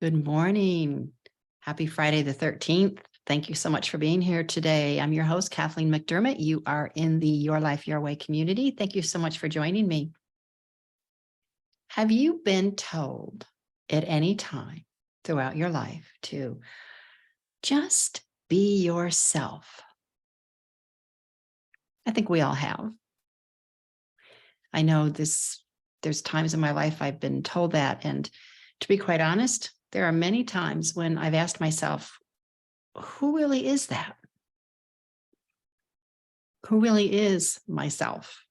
Good morning. Happy Friday the 13th. Thank you so much for being here today. I'm your host, Kathleen McDermott. You are in the Your Life, Your Way community. Thank you so much for joining me. Have you been told at any time throughout your life to just be yourself? I think we all have. I know there's times in my life I've been told that. And to be quite honest, there are many times when I've asked myself, who really is that? Who really is myself?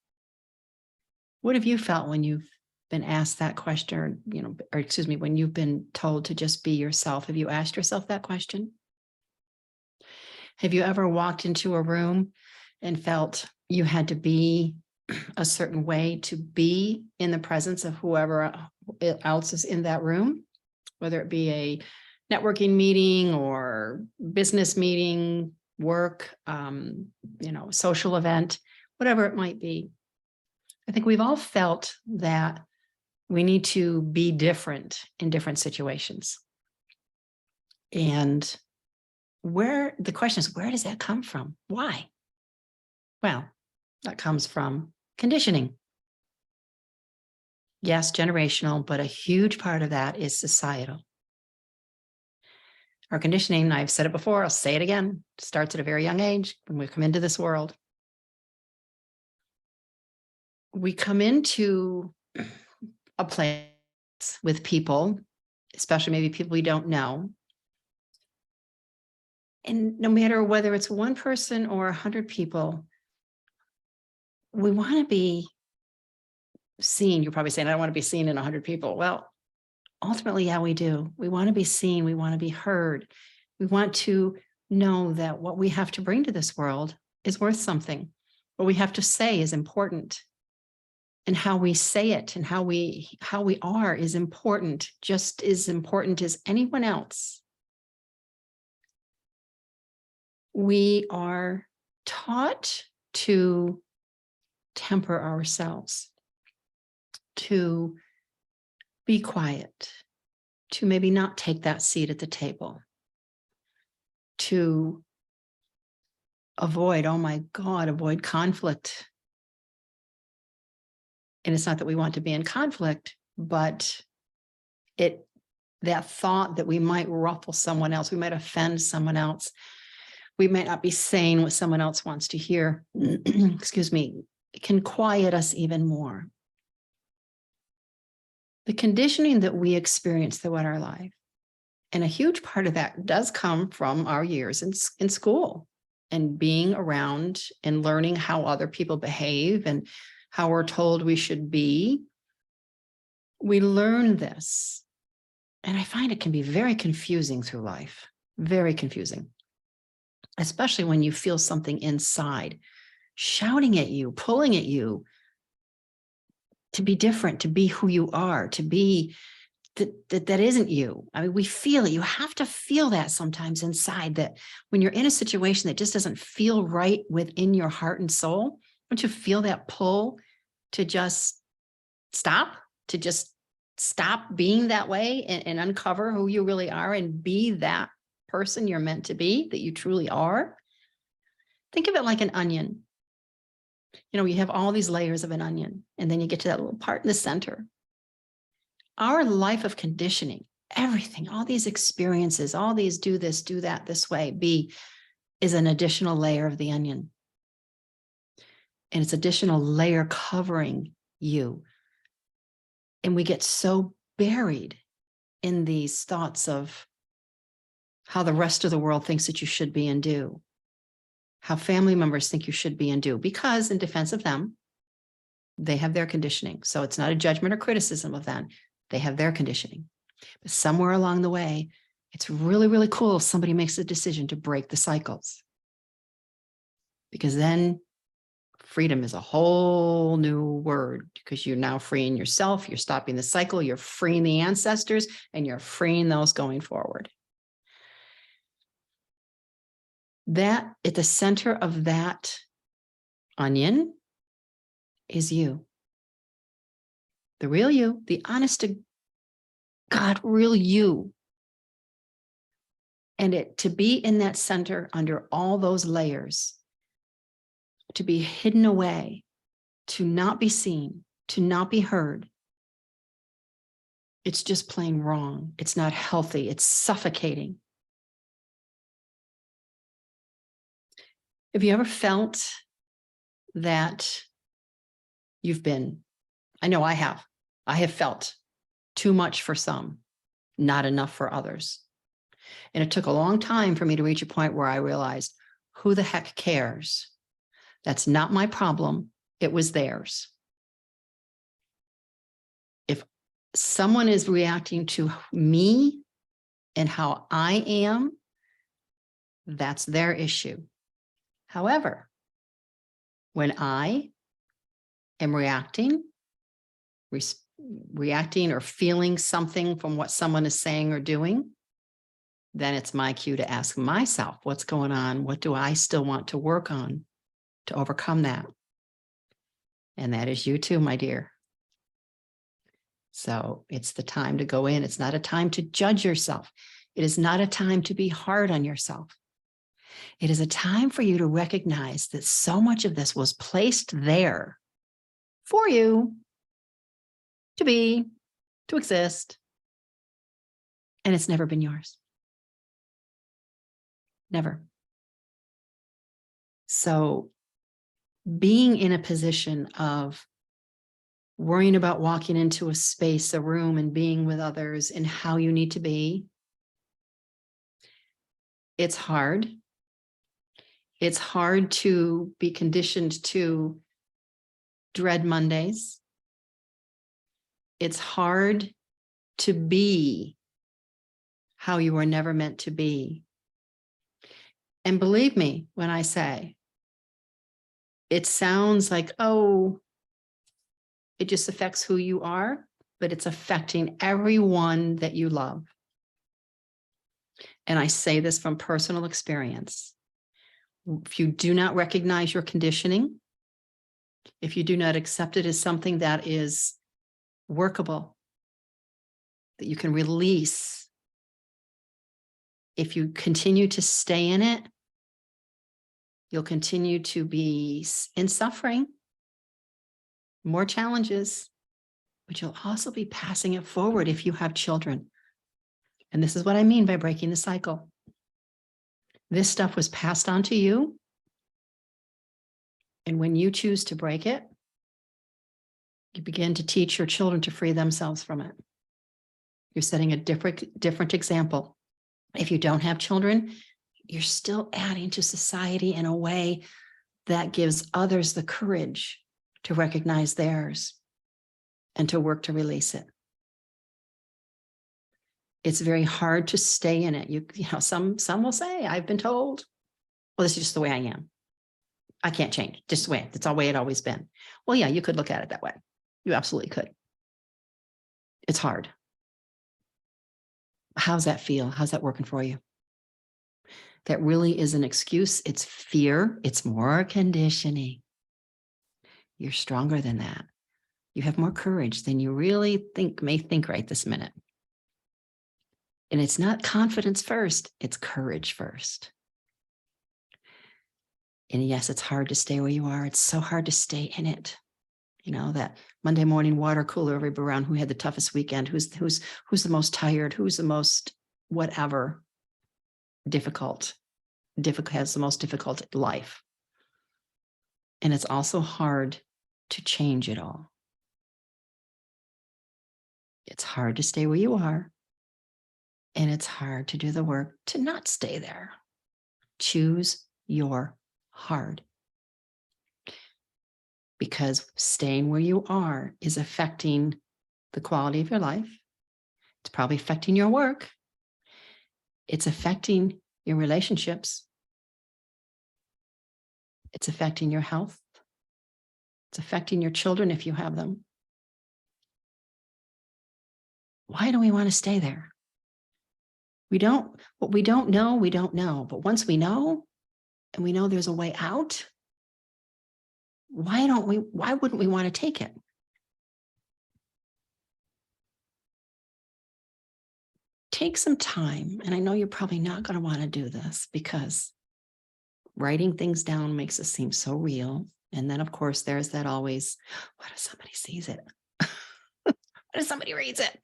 What have you felt when you've been asked that question, when you've been told to just be yourself? Have you asked yourself that question? Have you ever walked into a room and felt you had to be a certain way to be in the presence of whoever else is in that room, whether it be a networking meeting or business meeting, work, social event, whatever it might be? I think we've all felt that we need to be different in different situations. And the question is, where does that come from? Why? Well, that comes from conditioning. Yes, generational, but a huge part of that is societal. Our conditioning, I've said it before, I'll say it again, starts at a very young age when we come into this world. We come into a place with people, especially maybe people we don't know. And no matter whether it's one person or 100 people, we want to be seen. You're probably saying, I don't want to be seen in 100 people. Well, ultimately, yeah, we do. We want to be seen. We want to be heard. We want to know that what we have to bring to this world is worth something. What we have to say is important. And how we say it and how we are is important, just as important as anyone else. We are taught to temper ourselves, to be quiet, to maybe not take that seat at the table, to avoid conflict. And it's not that we want to be in conflict, but that thought that we might ruffle someone else, we might offend someone else, we might not be saying what someone else wants to hear, excuse me, it can quiet us even more. The conditioning that we experience throughout our life, and a huge part of that does come from our years in school and being around and learning how other people behave and how we're told we should be. We learn this. And I find it can be very confusing through life, very confusing, especially when you feel something inside shouting at you, pulling at you to be different, to be who you are, to be that isn't you. I mean, we feel it. You have to feel that sometimes inside, that when you're in a situation that just doesn't feel right within your heart and soul, don't you feel that pull to just stop being that way and uncover who you really are and be that person you're meant to be, that you truly are? Think of it like an onion. You have all these layers of an onion, and then you get to that little part in the center. Our life of conditioning, everything, all these experiences, all these do this, do that this way, is an additional layer of the onion. And it's additional layer covering you. And we get so buried in these thoughts of how the rest of the world thinks that you should be and do, how family members think you should be and do, because in defense of them, they have their conditioning. So it's not a judgment or criticism of them. They have their conditioning. But somewhere along the way, it's really, really cool if somebody makes a decision to break the cycles. Because then freedom is a whole new word, because you're now freeing yourself, you're stopping the cycle, you're freeing the ancestors, and you're freeing those going forward. That at the center of that onion is you. The real you, the honest to God, real you, And to be in that center under all those layers, to be hidden away, to not be seen, to not be heard, it's just plain wrong. It's not healthy. It's suffocating. Have you ever felt that I know I have felt too much for some, not enough for others. And it took a long time for me to reach a point where I realized, who the heck cares? That's not my problem. It was theirs. If someone is reacting to me and how I am, that's their issue. However, when I am reacting or feeling something from what someone is saying or doing, then it's my cue to ask myself, what's going on? What do I still want to work on to overcome that? And that is you too, my dear. So it's the time to go in. It's not a time to judge yourself. It is not a time to be hard on yourself. It is a time for you to recognize that so much of this was placed there for you to be, to exist, and it's never been yours. Never. So being in a position of worrying about walking into a space, a room, and being with others and how you need to be, it's hard. It's hard to be conditioned to dread Mondays. It's hard to be how you were never meant to be. And believe me when I say, it sounds like, oh, it just affects who you are, but it's affecting everyone that you love. And I say this from personal experience. If you do not recognize your conditioning, if you do not accept it as something that is workable, that you can release, if you continue to stay in it, you'll continue to be in suffering, more challenges, but you'll also be passing it forward if you have children. And this is what I mean by breaking the cycle. This stuff was passed on to you. And when you choose to break it, you begin to teach your children to free themselves from it. You're setting a different example. If you don't have children, you're still adding to society in a way that gives others the courage to recognize theirs and to work to release it. It's very hard to stay in it. You know, some will say, I've been told, well, this is just the way I am. I can't change, just the way, it's the way it always been. Well, yeah, you could look at it that way. You absolutely could. It's hard. How's that feel? How's that working for you? That really is an excuse. It's fear. It's more conditioning. You're stronger than that. You have more courage than you really may think right this minute. And it's not confidence first, it's courage first. And yes, it's hard to stay where you are. It's so hard to stay in it. You know, that Monday morning water cooler around who had the toughest weekend, who's the most tired, who's the most whatever, difficult, has the most difficult life. And it's also hard to change it all. It's hard to stay where you are. And it's hard to do the work to not stay there. Choose your hard. Because staying where you are is affecting the quality of your life. It's probably affecting your work. It's affecting your relationships. It's affecting your health. It's affecting your children if you have them. Why do we want to stay there? What we don't know, we don't know. But once we know, and we know there's a way out, why wouldn't we want to take it? take some time. And I know you're probably not going to want to do this because writing things down makes it seem so real. And then, of course, there's that always, what if somebody sees it? What if somebody reads it?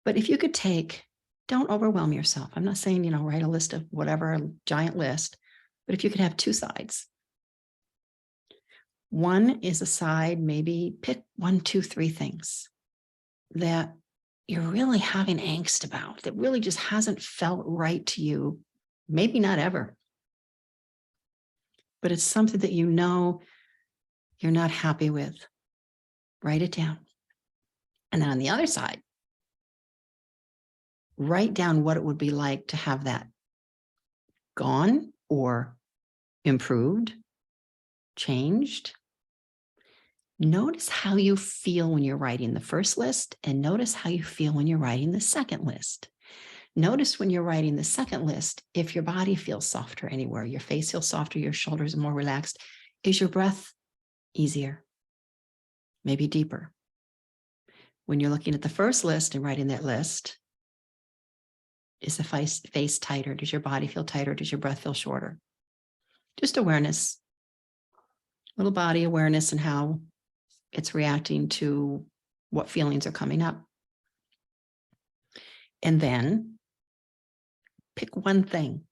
But if you could don't overwhelm yourself. I'm not saying, write a list of whatever, a giant list, but if you could have two sides. One is a side, maybe pick 1, 2, 3 things that you're really having angst about, that really just hasn't felt right to you. Maybe not ever. But it's something that you're not happy with. Write it down. And then on the other side, write down what it would be like to have that gone or improved, changed. Notice how you feel when you're writing the first list, and notice how you feel when you're writing the second list. Notice when you're writing the second list, if your body feels softer anywhere, your face feels softer, your shoulders are more relaxed. Is your breath easier? Maybe deeper? When you're looking at the first list and writing that list, is the face tighter? Does your body feel tighter? Does your breath feel shorter? Just awareness, little body awareness and how it's reacting to what feelings are coming up. And then pick one thing.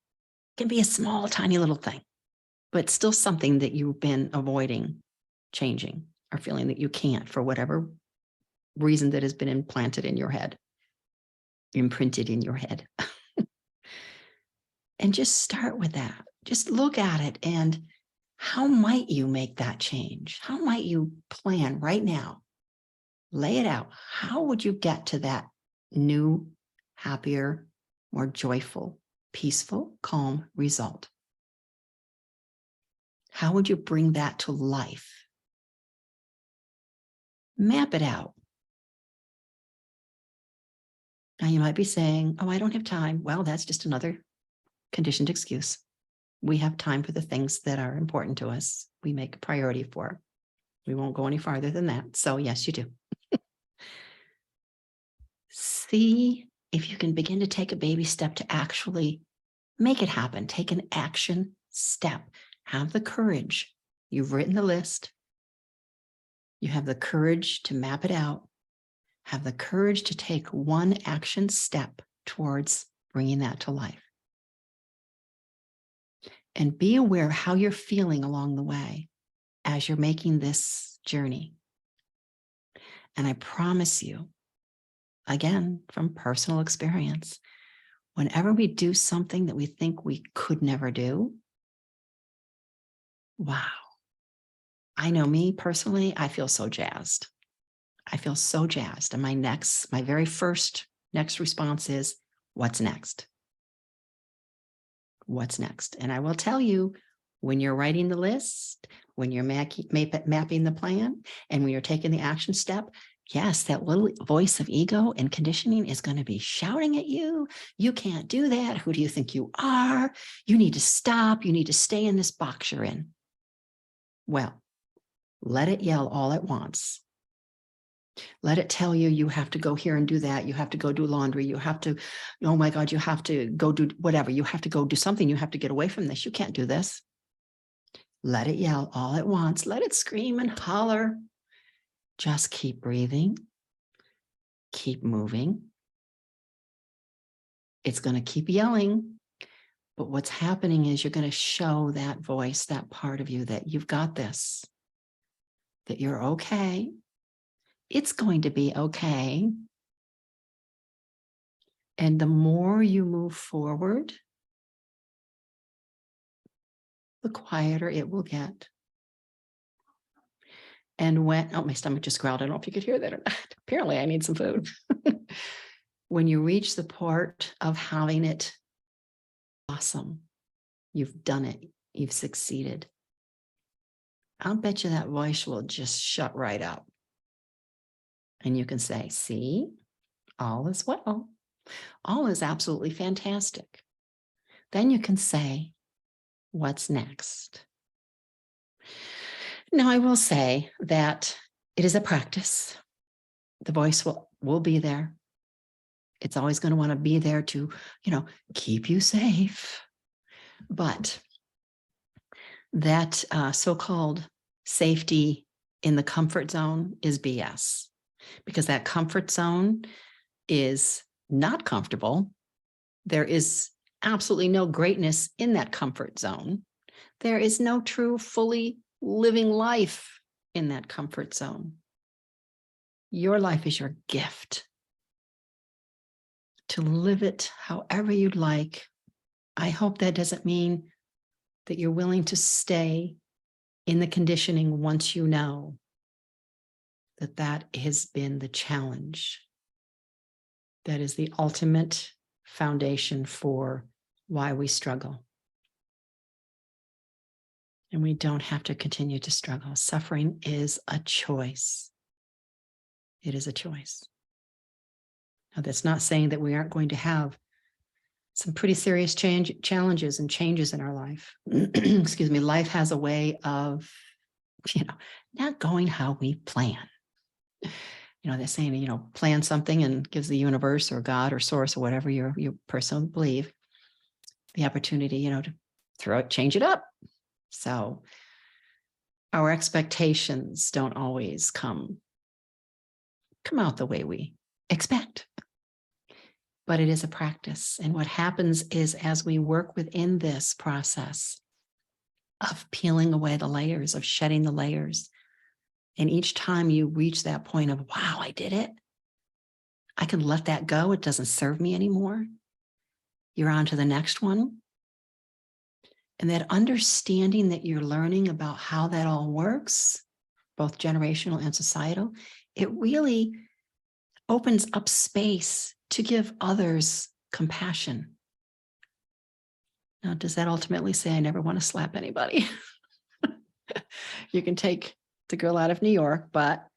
It can be a small, tiny little thing, but still something that you've been avoiding changing or feeling that you can't for whatever reason that has been implanted in your head, imprinted in your head. And just start with that. Just look at it and how might you make that change? How might you plan right now? Lay it out. How would you get to that new, happier, more joyful, peaceful, calm result? How would you bring that to life? Map it out. Now you might be saying, oh, I don't have time. Well, that's just another conditioned excuse. We have time for the things that are important to us. We make a priority for. We won't go any farther than that. So yes, you do. See if you can begin to take a baby step to actually make it happen. Take an action step. Have the courage. You've written the list. You have the courage to map it out. Have the courage to take one action step towards bringing that to life. And be aware how you're feeling along the way as you're making this journey. And I promise you, again, from personal experience, whenever we do something that we think we could never do, wow. I know me personally, I feel so jazzed. I feel so jazzed. And my very first next response is, what's next? What's next? And I will tell you, when you're writing the list, when you're mapping the plan, and when you're taking the action step, yes, that little voice of ego and conditioning is going to be shouting at you. You can't do that. Who do you think you are? You need to stop. You need to stay in this box you're in. Well, let it yell all at once. Let it tell you, you have to go here and do that. You have to go do laundry. You have to, oh my God, you have to go do whatever. You have to go do something. You have to get away from this. You can't do this. Let it yell all at once. Let it scream and holler. Just keep breathing. Keep moving. It's going to keep yelling. But what's happening is you're going to show that voice, that part of you, that you've got this, that you're okay. It's going to be okay. And the more you move forward, the quieter it will get. And when, oh, my stomach just growled. I don't know if you could hear that or not. Apparently I need some food. When you reach the part of having it awesome, you've done it, you've succeeded. I'll bet you that voice will just shut right up. And you can say, see, all is well. All is absolutely fantastic. Then you can say, what's next? Now, I will say that it is a practice. The voice will be there. It's always going to want to be there to, keep you safe. But that so-called safety in the comfort zone is BS, because that comfort zone is not comfortable. There is absolutely no greatness in that comfort zone. There is no true, fully living life in that comfort zone. Your life is your gift. To live it however you'd like. I hope that doesn't mean that you're willing to stay in the conditioning once you know that that has been the challenge. That is the ultimate foundation for why we struggle. And we don't have to continue to struggle. Suffering is a choice. It is a choice. Now, that's not saying that we aren't going to have some pretty serious challenges and changes in our life. Excuse me. Life has a way of, not going how we plan. They're saying, plan something and gives the universe or God or source or whatever you personally believe the opportunity, to change it up. So our expectations don't always come out the way we expect. But it is a practice. And what happens is, as we work within this process of peeling away the layers, of shedding the layers, and each time you reach that point of, wow, I did it. I can let that go. It doesn't serve me anymore. You're on to the next one. And that understanding that you're learning about how that all works, both generational and societal, it really opens up space to give others compassion. Now, does that ultimately say I never want to slap anybody? You can take the girl out of New York, but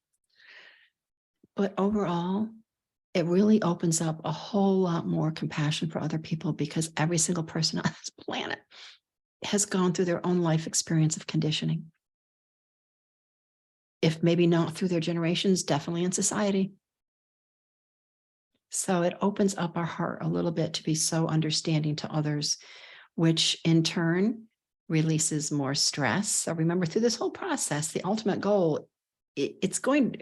overall, it really opens up a whole lot more compassion for other people, because every single person on this planet has gone through their own life experience of conditioning. If maybe not through their generations, definitely in society. So it opens up our heart a little bit to be so understanding to others, which in turn releases more stress. So remember, through this whole process, the ultimate goal, it's going to,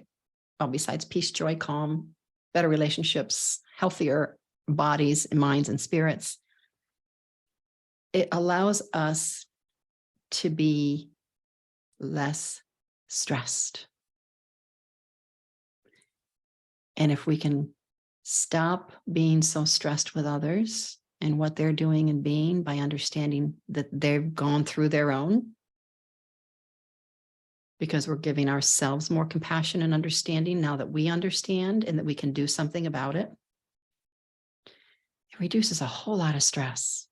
well, besides peace, joy, calm, better relationships, healthier bodies and minds and spirits, it allows us to be less stressed. And if we can stop being so stressed with others and what they're doing and being, by understanding that they've gone through their own, because we're giving ourselves more compassion and understanding now that we understand and that we can do something about it, it reduces a whole lot of stress.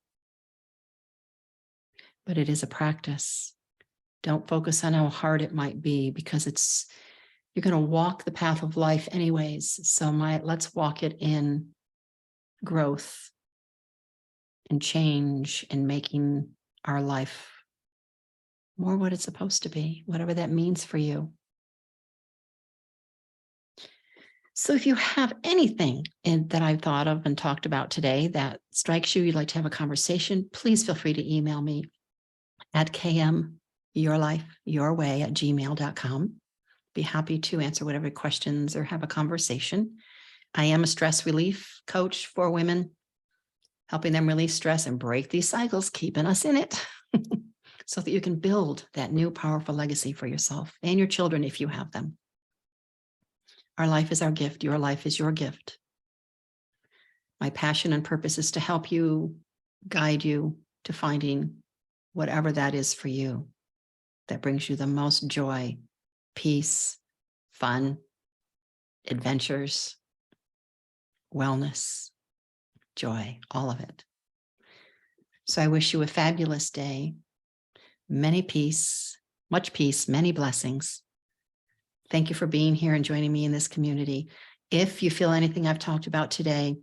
But it is a practice. Don't focus on how hard it might be, because you're going to walk the path of life anyways. So let's walk it in growth and change, and making our life more what it's supposed to be, whatever that means for you. So if you have anything that I've thought of and talked about today that strikes you, you'd like to have a conversation, please feel free to email me at kmyourlifeyourway@gmail.com. Be happy to answer whatever questions or have a conversation. I am a stress relief coach for women, helping them release stress and break these cycles, keeping us in it, so that you can build that new powerful legacy for yourself and your children if you have them. Our life is our gift. Your life is your gift. My passion and purpose is to help you, guide you to finding whatever that is for you that brings you the most joy, peace, fun, adventures, wellness, joy, all of it. So I wish you a fabulous day. Much peace, many blessings. Thank you for being here and joining me in this community. If you feel anything I've talked about today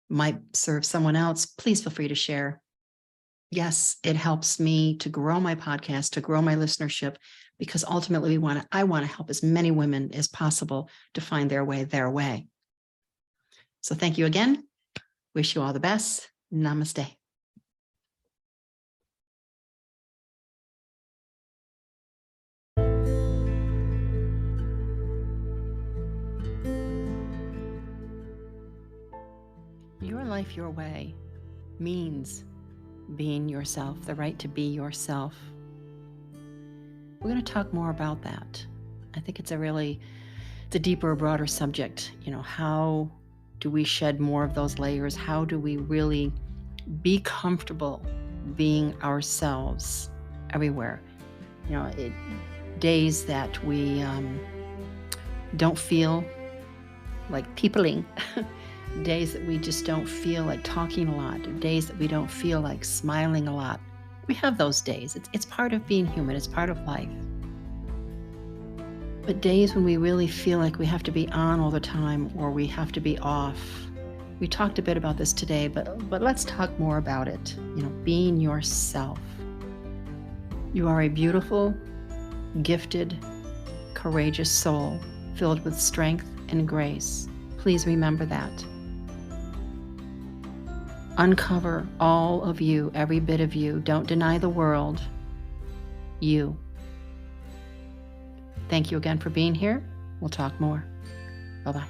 might serve someone else, please feel free to share. Yes, it helps me to grow my podcast, to grow my listenership, because ultimately I want to help as many women as possible to find their way. So thank you again. Wish you all the best. Namaste. Your life, your way means being yourself, the right to be yourself. We're going to talk more about that. I think it's a deeper, broader subject. How do we shed more of those layers? How do we really be comfortable being ourselves everywhere? Days that we don't feel like peopling, days that we just don't feel like talking a lot, days that we don't feel like smiling a lot. We have those days. It's part of being human. It's part of life. But days when we really feel like we have to be on all the time or we have to be off. We talked a bit about this today, but let's talk more about it. Being yourself. You are a beautiful, gifted, courageous soul filled with strength and grace. Please remember that. Uncover all of you, every bit of you. Don't deny the world. You. Thank you again for being here. We'll talk more. Bye-bye.